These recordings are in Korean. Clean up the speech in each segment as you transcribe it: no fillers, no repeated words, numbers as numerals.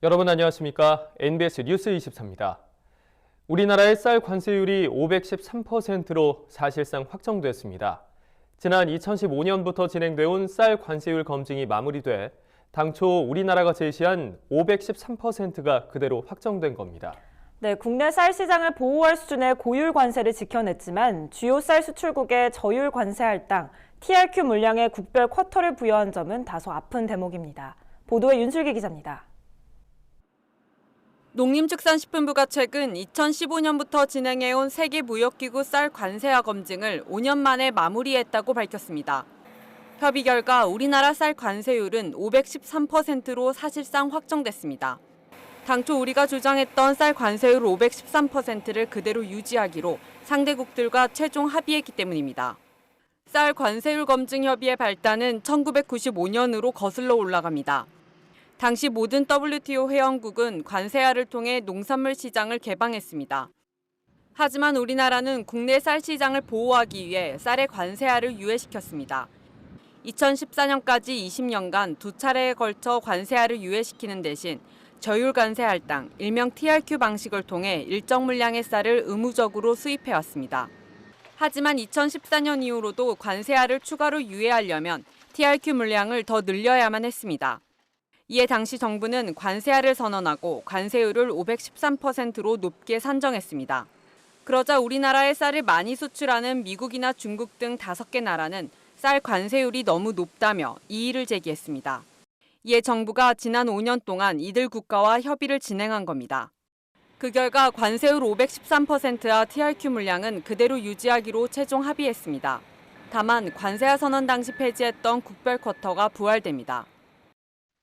여러분 안녕하십니까? NBS 뉴스 24입니다. 우리나라의 쌀 관세율이 513%로 사실상 확정됐습니다. 지난 2015년부터 진행돼온 쌀 관세율 검증이 마무리돼 당초 우리나라가 제시한 513%가 그대로 확정된 겁니다. 네, 국내 쌀 시장을 보호할 수준의 고율 관세를 지켜냈지만 주요 쌀 수출국에 저율 관세 할당, TRQ 물량의 국별 쿼터를 부여한 점은 다소 아픈 대목입니다. 보도에 윤슬기 기자입니다. 농림축산식품부가 최근 2015년부터 진행해온 세계무역기구 쌀 관세화 검증을 5년 만에 마무리했다고 밝혔습니다. 협의 결과 우리나라 쌀 관세율은 513%로 사실상 확정됐습니다. 당초 우리가 주장했던 쌀 관세율 513%를 그대로 유지하기로 상대국들과 최종 합의했기 때문입니다. 쌀 관세율 검증 협의의 발단은 1995년으로 거슬러 올라갑니다. 당시 모든 WTO 회원국은 관세화를 통해 농산물 시장을 개방했습니다. 하지만 우리나라는 국내 쌀 시장을 보호하기 위해 쌀의 관세화를 유예시켰습니다. 2014년까지 20년간 두 차례에 걸쳐 관세화를 유예시키는 대신 저율 관세 할당, 일명 TRQ 방식을 통해 일정 물량의 쌀을 의무적으로 수입해왔습니다. 하지만 2014년 이후로도 관세화를 추가로 유예하려면 TRQ 물량을 더 늘려야만 했습니다. 이에 당시 정부는 관세화를 선언하고 관세율을 513%로 높게 산정했습니다. 그러자 우리나라의 쌀을 많이 수출하는 미국이나 중국 등 5개 나라는 쌀 관세율이 너무 높다며 이의를 제기했습니다. 이에 정부가 지난 5년 동안 이들 국가와 협의를 진행한 겁니다. 그 결과 관세율 513%와 TRQ 물량은 그대로 유지하기로 최종 합의했습니다. 다만 관세화 선언 당시 폐지했던 국별 쿼터가 부활됩니다.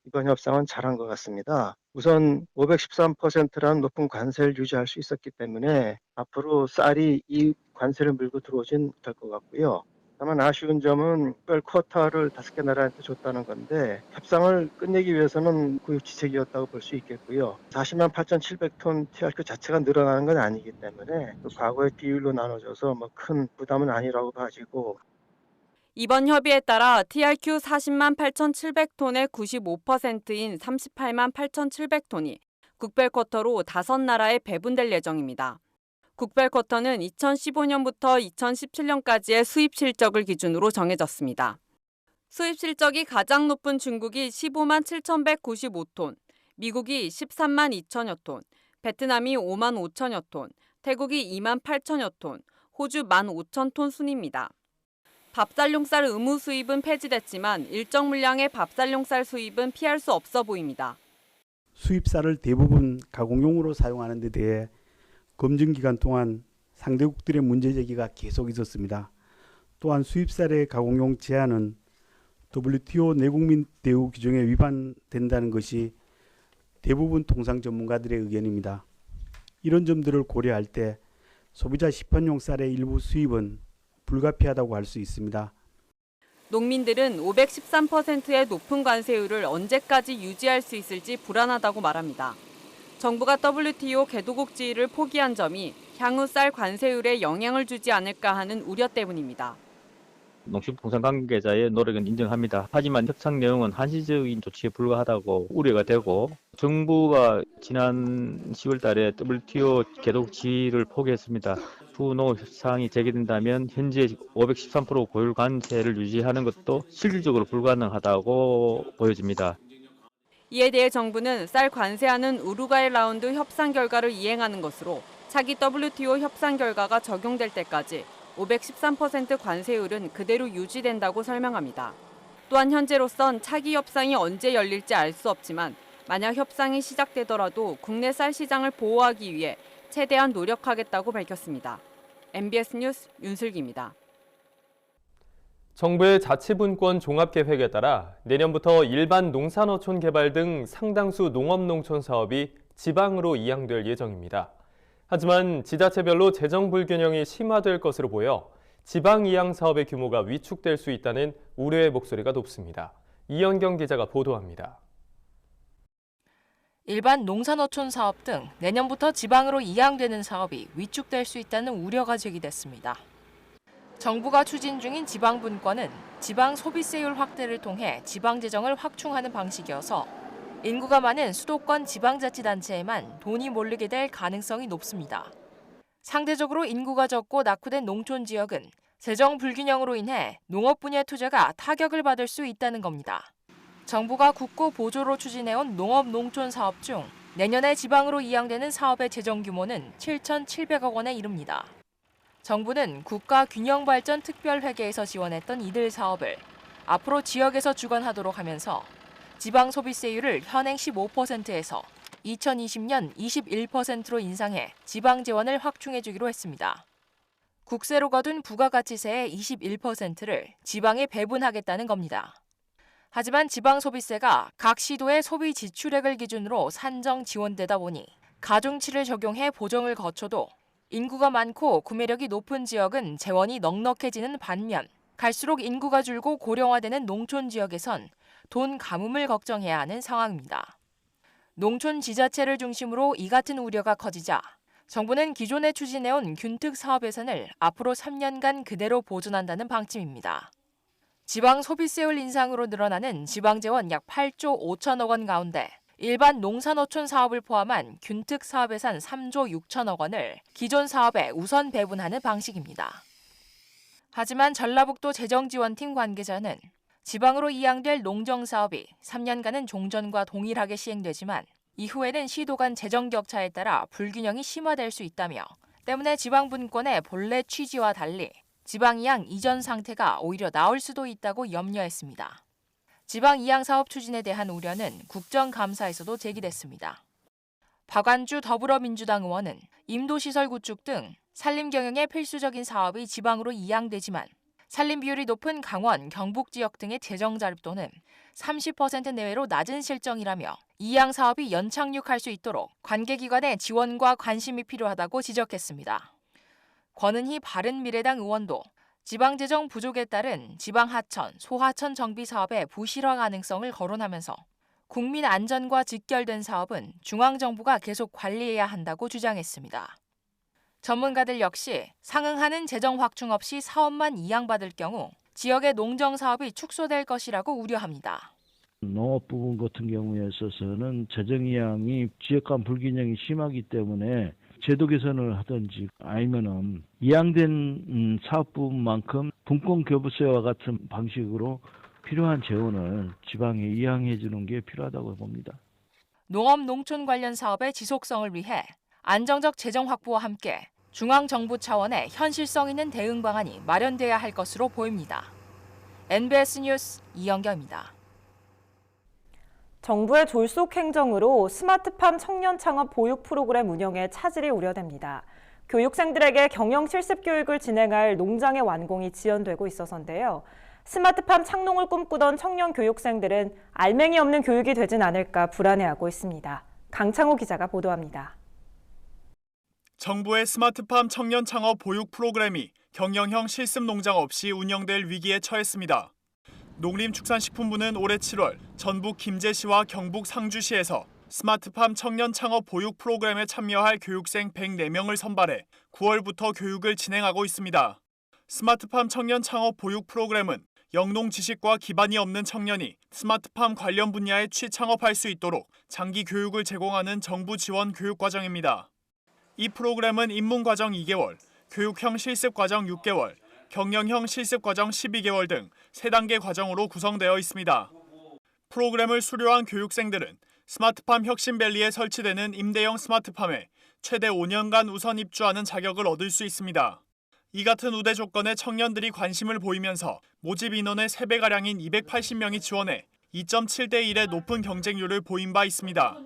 이번 협상은 잘한 것 같습니다. 우선 513%라는 높은 관세를 유지할 수 있었기 때문에 앞으로 쌀이 이 관세를 물고 들어오진 못할 것 같고요. 다만 아쉬운 점은 특별 쿼터를 5개 나라한테 줬다는 건데 협상을 끝내기 위해서는 고육지책이었다고 볼 수 있겠고요. 40만 8,700톤 TRQ 자체가 늘어나는 건 아니기 때문에 과거의 비율로 나눠져서 큰 부담은 아니라고 봐지고 이번 협의에 따라 TRQ 40만 8,700톤의 95%인 38만 8,700톤이 국별 쿼터로 5나라에 배분될 예정입니다. 국별 쿼터는 2015년부터 2017년까지의 수입 실적을 기준으로 정해졌습니다. 수입 실적이 가장 높은 중국이 15만 7,195톤, 미국이 13만 2천여 톤, 베트남이 5만 5천여 톤, 태국이 2만 8천여 톤, 호주 1만 5천 톤 순입니다. 밥살용 쌀 의무 수입은 폐지됐지만 일정 물량의 밥살용 쌀 수입은 피할 수 없어 보입니다. 수입 쌀을 대부분 가공용으로 사용하는 데 대해 검증 기간 동안 상대국들의 문제 제기가 계속 있었습니다. 또한 수입 쌀의 가공용 제한은 WTO 내국민 대우 규정에 위반된다는 것이 대부분 통상 전문가들의 의견입니다. 이런 점들을 고려할 때 소비자 시판용 쌀의 일부 수입은 불가피하다고 할 수 있습니다. 농민들은 513%의 높은 관세율을 언제까지 유지할 수 있을지 불안하다고 말합니다. 정부가 WTO 개도국 지위를 포기한 점이 향후 쌀 관세율에 영향을 주지 않을까 하는 우려 때문입니다. 농식품공산 관계자의 노력은 인정합니다. 하지만 협상 내용은 한시적인 조치에 불과하다고 우려가 되고 정부가 지난 10월 달에 WTO 개도국 지위를 포기했습니다. 후노 협상이 재개된다면 현재 513% 고율 관세를 유지하는 것도 실질적으로 불가능하다고 보여집니다. 이에 대해 정부는 쌀 관세하는 우루과이 라운드 협상 결과를 이행하는 것으로 차기 WTO 협상 결과가 적용될 때까지 513% 관세율은 그대로 유지된다고 설명합니다. 또한 현재로선 차기 협상이 언제 열릴지 알 수 없지만 만약 협상이 시작되더라도 국내 쌀 시장을 보호하기 위해 최대한 노력하겠다고 밝혔습니다. MBS 뉴스 윤슬기입니다. 정부의 자치분권 종합계획에 따라 내년부터 일반 농산어촌 개발 등 상당수 농업농촌 사업이 지방으로 이양될 예정입니다. 하지만 지자체별로 재정 불균형이 심화될 것으로 보여 지방 이양 사업의 규모가 위축될 수 있다는 우려의 목소리가 높습니다. 이현경 기자가 보도합니다. 일반 농산어촌 사업 등 내년부터 지방으로 이양되는 사업이 위축될 수 있다는 우려가 제기됐습니다. 정부가 추진 중인 지방분권은 지방 소비세율 확대를 통해 지방 재정을 확충하는 방식이어서 인구가 많은 수도권 지방자치단체에만 돈이 몰리게 될 가능성이 높습니다. 상대적으로 인구가 적고 낙후된 농촌 지역은 재정 불균형으로 인해 농업 분야 투자가 타격을 받을 수 있다는 겁니다. 정부가 국고 보조로 추진해온 농업 농촌 사업 중 내년에 지방으로 이양되는 사업의 재정 규모는 7,700억 원에 이릅니다. 정부는 국가균형발전특별회계에서 지원했던 이들 사업을 앞으로 지역에서 주관하도록 하면서 지방 소비세율을 현행 15%에서 2020년 21%로 인상해 지방 재원을 확충해 주기로 했습니다. 국세로 거둔 부가가치세의 21%를 지방에 배분하겠다는 겁니다. 하지만 지방 소비세가 각 시도의 소비 지출액을 기준으로 산정 지원되다 보니 가중치를 적용해 보정을 거쳐도 인구가 많고 구매력이 높은 지역은 재원이 넉넉해지는 반면 갈수록 인구가 줄고 고령화되는 농촌 지역에선 돈 가뭄을 걱정해야 하는 상황입니다. 농촌 지자체를 중심으로 이 같은 우려가 커지자 정부는 기존에 추진해온 균특 사업 예산을 앞으로 3년간 그대로 보존한다는 방침입니다. 지방 소비세율 인상으로 늘어나는 지방재원 약 8조 5천억 원 가운데 일반 농산어촌 사업을 포함한 균특 사업 예산 3조 6천억 원을 기존 사업에 우선 배분하는 방식입니다. 하지만 전라북도 재정지원팀 관계자는 지방으로 이양될 농정사업이 3년간은 종전과 동일하게 시행되지만 이후에는 시도 간 재정 격차에 따라 불균형이 심화될 수 있다며 때문에 지방분권의 본래 취지와 달리 지방 이양 이전 상태가 오히려 나을 수도 있다고 염려했습니다. 지방 이양 사업 추진에 대한 우려는 국정감사에서도 제기됐습니다. 박완주 더불어민주당 의원은 임도시설 구축 등 산림 경영에 필수적인 사업이 지방으로 이양되지만 산림 비율이 높은 강원, 경북 지역 등의 재정 자립도는 30% 내외로 낮은 실정이라며 이양 사업이 연착륙할 수 있도록 관계기관의 지원과 관심이 필요하다고 지적했습니다. 권은희 바른미래당 의원도 지방재정 부족에 따른 지방하천, 소하천 정비 사업의 부실화 가능성을 거론하면서 국민 안전과 직결된 사업은 중앙정부가 계속 관리해야 한다고 주장했습니다. 전문가들 역시 상응하는 재정 확충 없이 사업만 이양받을 경우 지역의 농정 사업이 축소될 것이라고 우려합니다. 농업 부분 같은 경우에 있어서는 재정 이양이 지역 간 불균형이 심하기 때문에 제도 개선을 하든지 아니면은 이양된 사업 부분만큼 분권 교부세와 같은 방식으로 필요한 재원을 지방에 이양해 주는 게 필요하다고 봅니다. 농업 농촌 관련 사업의 지속성을 위해 안정적 재정 확보와 함께 중앙정부 차원의 현실성 있는 대응 방안이 마련돼야 할 것으로 보입니다. NBS 뉴스 이영경입니다. 정부의 졸속 행정으로 스마트팜 청년 창업 보육 프로그램 운영에 차질이 우려됩니다. 교육생들에게 경영 실습 교육을 진행할 농장의 완공이 지연되고 있어서인데요. 스마트팜 창농을 꿈꾸던 청년 교육생들은 알맹이 없는 교육이 되진 않을까 불안해하고 있습니다. 강창호 기자가 보도합니다. 정부의 스마트팜 청년 창업 보육 프로그램이 경영형 실습 농장 없이 운영될 위기에 처했습니다. 농림축산식품부는 올해 7월 전북 김제시와 경북 상주시에서 스마트팜 청년 창업 보육 프로그램에 참여할 교육생 104명을 선발해 9월부터 교육을 진행하고 있습니다. 스마트팜 청년 창업 보육 프로그램은 영농 지식과 기반이 없는 청년이 스마트팜 관련 분야에 취창업할 수 있도록 장기 교육을 제공하는 정부 지원 교육과정입니다. 이 프로그램은 입문과정 2개월, 교육형 실습과정 6개월, 경영형 실습과정 12개월 등 3단계 과정으로 구성되어 있습니다. 프로그램을 수료한 교육생들은 스마트팜 혁신밸리에 설치되는 임대형 스마트팜에 최대 5년간 우선 입주하는 자격을 얻을 수 있습니다. 이 같은 우대 조건에 청년들이 관심을 보이면서 모집 인원의 3배가량인 280명이 지원해 2.7대 1의 높은 경쟁률을 보인 바 있습니다.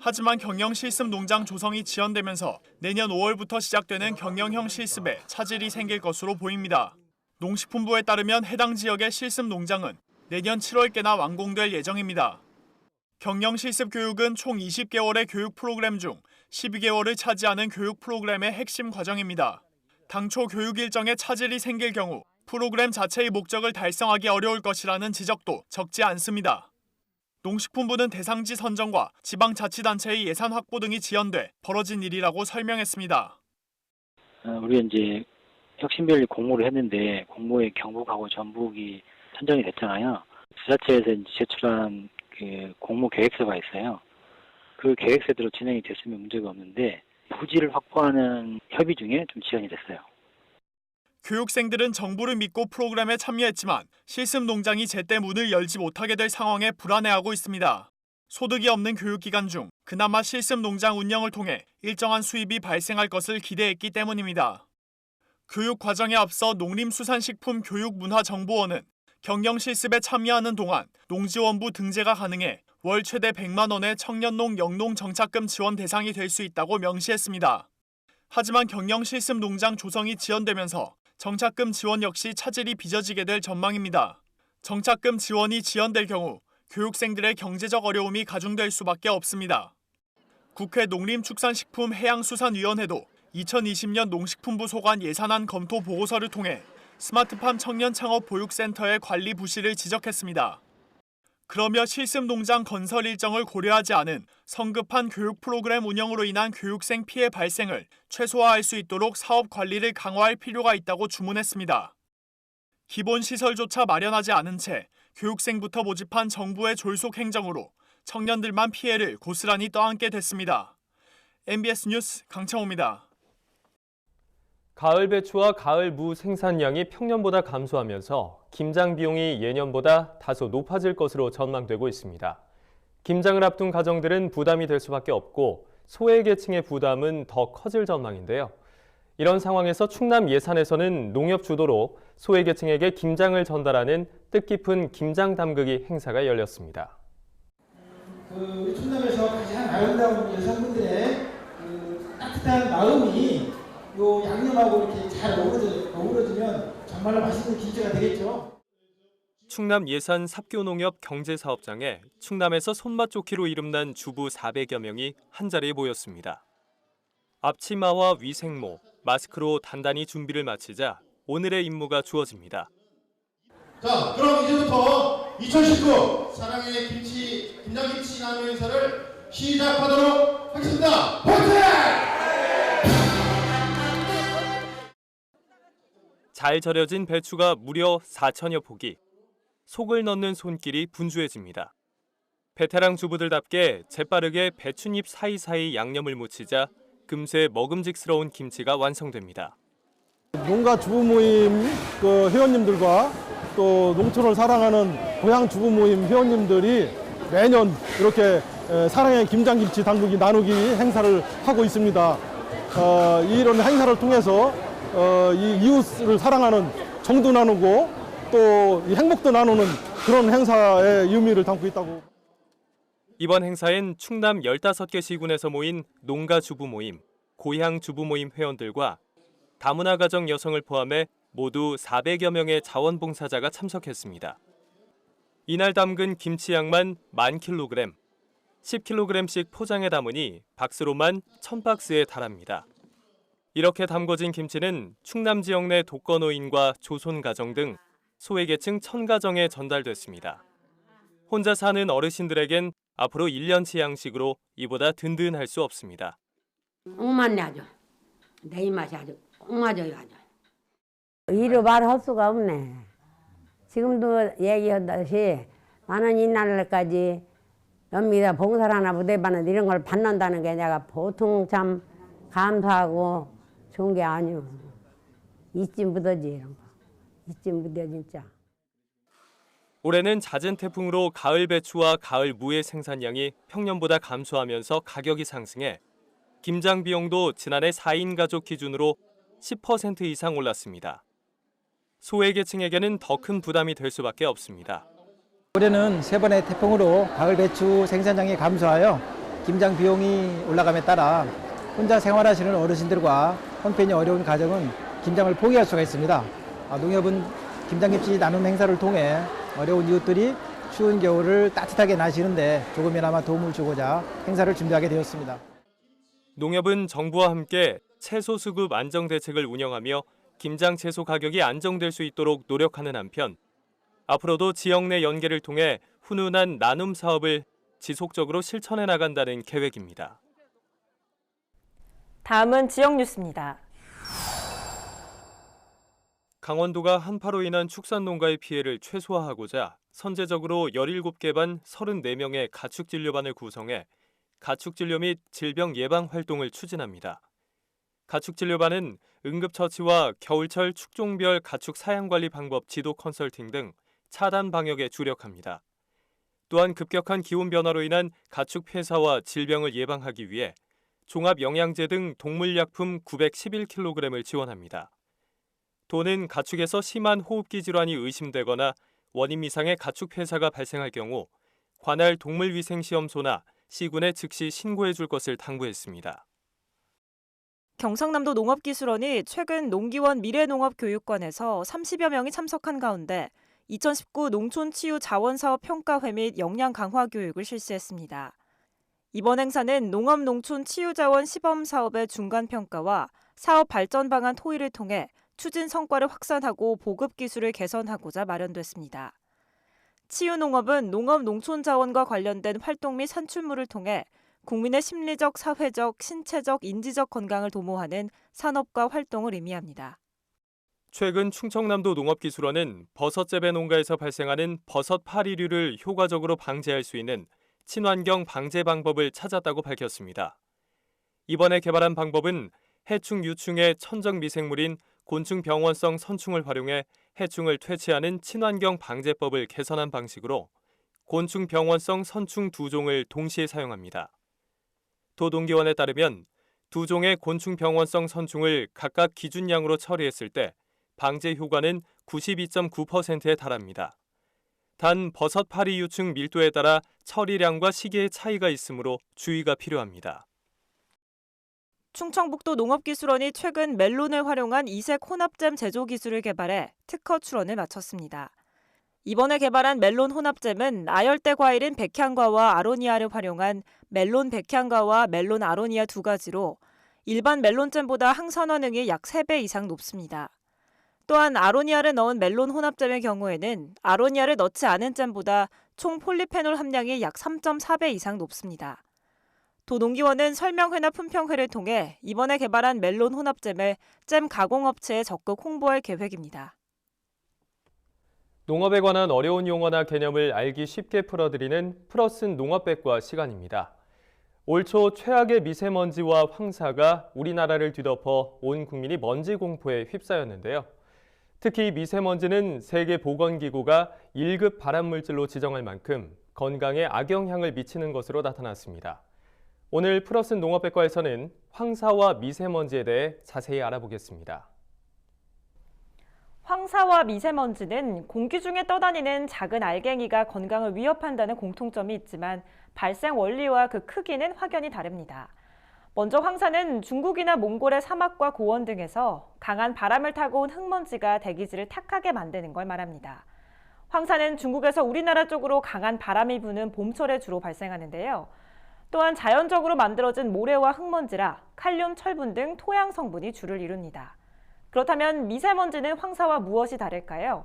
하지만 경영 실습 농장 조성이 지연되면서 내년 5월부터 시작되는 경영형 실습에 차질이 생길 것으로 보입니다. 농식품부에 따르면 해당 지역의 실습 농장은 내년 7월께나 완공될 예정입니다. 경영 실습 교육은 총 20개월의 교육 프로그램 중 12개월을 차지하는 교육 프로그램의 핵심 과정입니다. 당초 교육 일정에 차질이 생길 경우 프로그램 자체의 목적을 달성하기 어려울 것이라는 지적도 적지 않습니다. 농식품부는 대상지 선정과 지방자치단체의 예산 확보 등이 지연돼 벌어진 일이라고 설명했습니다. 우리가 이제 혁신밸리 공모를 했는데 공모에 경북하고 전북이 선정이 됐잖아요. 지자체에서 이제 제출한 공모 계획서가 있어요. 그 계획서대로 진행이 됐으면 문제가 없는데 부지를 확보하는 협의 중에 좀 지연이 됐어요. 교육생들은 정부를 믿고 프로그램에 참여했지만 실습 농장이 제때 문을 열지 못하게 될 상황에 불안해하고 있습니다. 소득이 없는 교육기간 중 그나마 실습 농장 운영을 통해 일정한 수입이 발생할 것을 기대했기 때문입니다. 교육 과정에 앞서 농림수산식품교육문화정보원은 경영 실습에 참여하는 동안 농지원부 등재가 가능해 월 최대 100만 원의 청년농 영농 정착금 지원 대상이 될 수 있다고 명시했습니다. 하지만 경영 실습 농장 조성이 지연되면서 정착금 지원 역시 차질이 빚어지게 될 전망입니다. 정착금 지원이 지연될 경우 교육생들의 경제적 어려움이 가중될 수밖에 없습니다. 국회 농림축산식품해양수산위원회도 2020년 농식품부 소관 예산안 검토 보고서를 통해 스마트팜 청년 창업 보육센터의 관리 부실을 지적했습니다. 그러며 실습 농장 건설 일정을 고려하지 않은 성급한 교육 프로그램 운영으로 인한 교육생 피해 발생을 최소화할 수 있도록 사업 관리를 강화할 필요가 있다고 주문했습니다. 기본 시설조차 마련하지 않은 채 교육생부터 모집한 정부의 졸속 행정으로 청년들만 피해를 고스란히 떠안게 됐습니다. MBS 뉴스 강창호입니다. 가을 배추와 가을 무 생산량이 평년보다 감소하면서 김장 비용이 예년보다 다소 높아질 것으로 전망되고 있습니다. 김장을 앞둔 가정들은 부담이 될 수밖에 없고 소외계층의 부담은 더 커질 전망인데요. 이런 상황에서 충남 예산에서는 농협 주도로 소외계층에게 김장을 전달하는 뜻깊은 김장 담그기 행사가 열렸습니다. 우리 충남에서 가장 아름다운 여성분들의 따뜻한 마음이 요 양념하고 이렇게 잘 어우러지면 정말로 맛있는 김치가 되겠죠. 충남 예산 삽교농협 경제사업장에 충남에서 손맛 좋기로 이름난 주부 400여 명이 한자리에 모였습니다. 앞치마와 위생모, 마스크로 단단히 준비를 마치자 오늘의 임무가 주어집니다. 자, 그럼 이제부터 2019 사랑의 김치, 김장김치 나눔 행사를 시작하도록 하겠습니다. 화이팅! 잘 절여진 배추가 무려 4천여 포기. 속을 넣는 손길이 분주해집니다. 베테랑 주부들답게 재빠르게 배춧잎 사이사이 양념을 묻히자 금세 먹음직스러운 김치가 완성됩니다. 농가 주부 모임 회원님들과 또 농촌을 사랑하는 고향 주부 모임 회원님들이 매년 이렇게 사랑의 김장김치 담그기 나누기 행사를 하고 있습니다. 이런 행사를 통해서 이 이웃을 사랑하는 정도 나누고 또 행복도 나누는 그런 행사의 의미를 담고 있다고. 이번 행사엔 충남 15개 시군에서 모인 농가 주부 모임, 고향 주부 모임 회원들과 다문화 가정 여성을 포함해 모두 400여 명의 자원봉사자가 참석했습니다. 이날 담근 김치양만 10,000kg, 10kg씩 포장해 담으니 박스로만 1,000박스에 달합니다. 이렇게 담궈진 김치는 충남 지역 내 독거노인과 조손가정 등 소외계층 1,000가정에 전달됐습니다. 혼자 사는 어르신들에겐 앞으로 1년치 양식으로 이보다 든든할 수 없습니다. 옥맞네 아주. 내 입맛이 아주 옥맞아요 아주. 이루 말할 수가 없네. 지금도 얘기하듯이 나는 이날까지 연미다 봉사를 하나 부대받는 이런 걸 받는다는 게 내가 보통 참 감사하고 좋은 게 아니오. 이쯤 묻어지 이런 거. 이쯤 묻어 진짜. 올해는 잦은 태풍으로 가을 배추와 가을 무의 생산량이 평년보다 감소하면서 가격이 상승해 김장 비용도 지난해 4인 가족 기준으로 10% 이상 올랐습니다. 소외계층에게는 더 큰 부담이 될 수밖에 없습니다. 올해는 3번의 태풍으로 가을 배추 생산량이 감소하여 김장 비용이 올라감에 따라 혼자 생활하시는 어르신들과 형편이 어려운 가정은 김장을 포기할 수가 있습니다. 농협은 김장김치 나눔 행사를 통해 어려운 이웃들이 추운 겨울을 따뜻하게 나시는데 조금이나마 도움을 주고자 행사를 준비하게 되었습니다. 농협은 정부와 함께 채소 수급 안정 대책을 운영하며 김장 채소 가격이 안정될 수 있도록 노력하는 한편 앞으로도 지역 내 연계를 통해 훈훈한 나눔 사업을 지속적으로 실천해 나간다는 계획입니다. 다음은 지역 뉴스입니다. 강원도가 한파로 인한 축산농가의 피해를 최소화하고자 선제적으로 17개 반 34명의 가축진료반을 구성해 가축진료 및 질병 예방 활동을 추진합니다. 가축진료반은 응급처치와 겨울철 축종별 가축 사양관리 방법 지도 컨설팅 등 차단 방역에 주력합니다. 또한 급격한 기온 변화로 인한 가축 폐사와 질병을 예방하기 위해 종합영양제 등 동물약품 911kg을 지원합니다. 도는 가축에서 심한 호흡기 질환이 의심되거나 원인 미상의 가축 폐사가 발생할 경우 관할 동물위생시험소나 시군에 즉시 신고해 줄 것을 당부했습니다. 경상남도 농업기술원이 최근 농기원 미래농업교육관에서 30여 명이 참석한 가운데 2019 농촌치유자원사업 평가회 및 역량 강화 교육을 실시했습니다. 이번 행사는 농업농촌치유자원 시범사업의 중간평가와 사업 발전 방안 토의를 통해 추진 성과를 확산하고 보급 기술을 개선하고자 마련됐습니다. 치유농업은 농업-농촌자원과 관련된 활동 및 산출물을 통해 국민의 심리적, 사회적, 신체적, 인지적 건강을 도모하는 산업과 활동을 의미합니다. 최근 충청남도 농업기술원은 버섯 재배 농가에서 발생하는 버섯 파리류를 효과적으로 방제할 수 있는 친환경 방제 방법을 찾았다고 밝혔습니다. 이번에 개발한 방법은 해충 유충의 천적 미생물인 곤충 병원성 선충을 활용해 해충을 퇴치하는 친환경 방제법을 개선한 방식으로 곤충 병원성 선충 2종을 동시에 사용합니다. 도농기원에 따르면 2종의 곤충 병원성 선충을 각각 기준량으로 처리했을 때 방제 효과는 92.9%에 달합니다. 단 버섯 파리 유충 밀도에 따라 처리량과 시기의 차이가 있으므로 주의가 필요합니다. 충청북도 농업기술원이 최근 멜론을 활용한 이색 혼합잼 제조 기술을 개발해 특허 출원을 마쳤습니다. 이번에 개발한 멜론 혼합잼은 아열대 과일인 백향과와 아로니아를 활용한 멜론 백향과와 멜론 아로니아 두 가지로 일반 멜론잼보다 항산화능이 약 3배 이상 높습니다. 또한 아로니아를 넣은 멜론 혼합잼의 경우에는 아로니아를 넣지 않은 잼보다 총 폴리페놀 함량이 약 3.4배 이상 높습니다. 도농기원은 설명회나 품평회를 통해 이번에 개발한 멜론 혼합잼을 잼 가공업체에 적극 홍보할 계획입니다. 농업에 관한 어려운 용어나 개념을 알기 쉽게 풀어드리는 풀어쓴 농업백과 시간입니다. 올 초 최악의 미세먼지와 황사가 우리나라를 뒤덮어 온 국민이 먼지 공포에 휩싸였는데요. 특히 미세먼지는 세계보건기구가 1급 발암물질로 지정할 만큼 건강에 악영향을 미치는 것으로 나타났습니다. 오늘 풀어쓴 농업백과에서는 황사와 미세먼지에 대해 자세히 알아보겠습니다. 황사와 미세먼지는 공기 중에 떠다니는 작은 알갱이가 건강을 위협한다는 공통점이 있지만 발생 원리와 그 크기는 확연히 다릅니다. 먼저 황사는 중국이나 몽골의 사막과 고원 등에서 강한 바람을 타고 온 흙먼지가 대기질을 탁하게 만드는 걸 말합니다. 황사는 중국에서 우리나라 쪽으로 강한 바람이 부는 봄철에 주로 발생하는데요. 또한 자연적으로 만들어진 모래와 흙먼지라 칼륨, 철분 등 토양 성분이 주를 이룹니다. 그렇다면 미세먼지는 황사와 무엇이 다를까요?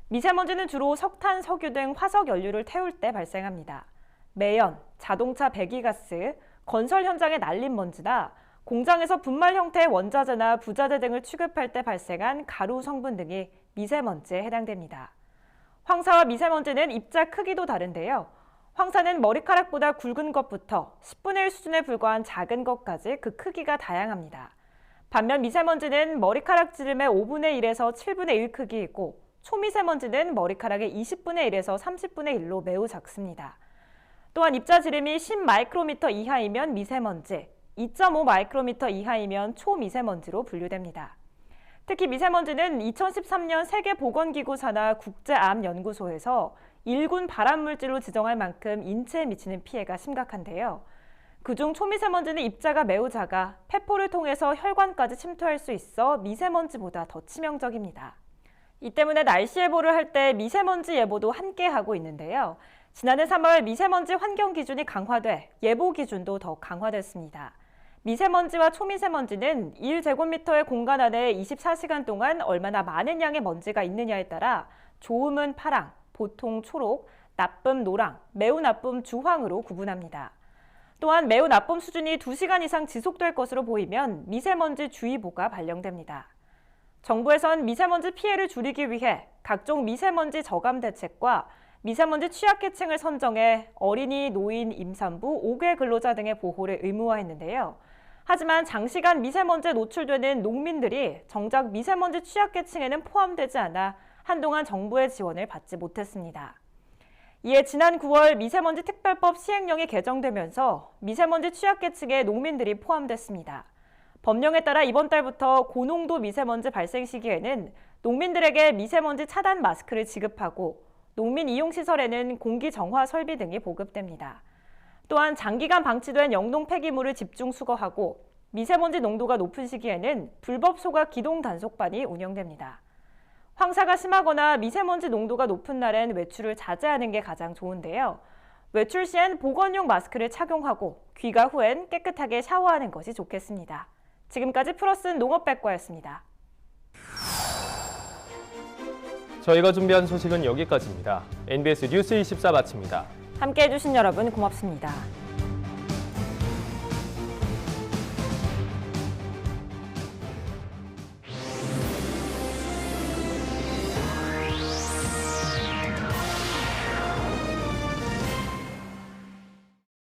미세먼지는 주로 석탄, 석유 등 화석 연료를 태울 때 발생합니다. 매연, 자동차 배기가스, 건설 현장의 날린 먼지나 공장에서 분말 형태의 원자재나 부자재 등을 취급할 때 발생한 가루 성분 등이 미세먼지에 해당됩니다. 황사와 미세먼지는 입자 크기도 다른데요. 황사는 머리카락보다 굵은 것부터 10분의 1 수준에 불과한 작은 것까지 그 크기가 다양합니다. 반면 미세먼지는 머리카락 지름의 5분의 1에서 7분의 1 크기이고 초미세먼지는 머리카락의 20분의 1에서 30분의 1로 매우 작습니다. 또한 입자 지름이 10마이크로미터 이하이면 미세먼지, 2.5마이크로미터 이하이면 초미세먼지로 분류됩니다. 특히 미세먼지는 2013년 세계보건기구 산하 국제암연구소에서 1군 발암물질로 지정할 만큼 인체에 미치는 피해가 심각한데요. 그중 초미세먼지는 입자가 매우 작아 폐포를 통해서 혈관까지 침투할 수 있어 미세먼지보다 더 치명적입니다. 이 때문에 날씨 예보를 할 때 미세먼지 예보도 함께 하고 있는데요. 지난해 3월 미세먼지 환경 기준이 강화돼 예보 기준도 더 강화됐습니다. 미세먼지와 초미세먼지는 1제곱미터의 공간 안에 24시간 동안 얼마나 많은 양의 먼지가 있느냐에 따라 좋음은 파랑, 보통 초록, 나쁨 노랑, 매우 나쁨 주황으로 구분합니다. 또한 매우 나쁨 수준이 2시간 이상 지속될 것으로 보이면 미세먼지 주의보가 발령됩니다. 정부에선 미세먼지 피해를 줄이기 위해 각종 미세먼지 저감 대책과 미세먼지 취약계층을 선정해 어린이, 노인, 임산부, 5개 근로자 등의 보호를 의무화했는데요. 하지만 장시간 미세먼지에 노출되는 농민들이 정작 미세먼지 취약계층에는 포함되지 않아 한동안 정부의 지원을 받지 못했습니다. 이에 지난 9월 미세먼지 특별법 시행령이 개정되면서 미세먼지 취약계층에 농민들이 포함됐습니다. 법령에 따라 이번 달부터 고농도 미세먼지 발생 시기에는 농민들에게 미세먼지 차단 마스크를 지급하고 농민 이용시설에는 공기 정화 설비 등이 보급됩니다. 또한 장기간 방치된 영농 폐기물을 집중 수거하고 미세먼지 농도가 높은 시기에는 불법 소각 기동 단속반이 운영됩니다. 황사가 심하거나 미세먼지 농도가 높은 날엔 외출을 자제하는 게 가장 좋은데요. 외출 시엔 보건용 마스크를 착용하고 귀가 후엔 깨끗하게 샤워하는 것이 좋겠습니다. 지금까지 플러스는 농업백과였습니다. 저희가 준비한 소식은 여기까지입니다. NBS 뉴스 24 마칩니다. 함께해 주신 여러분 고맙습니다.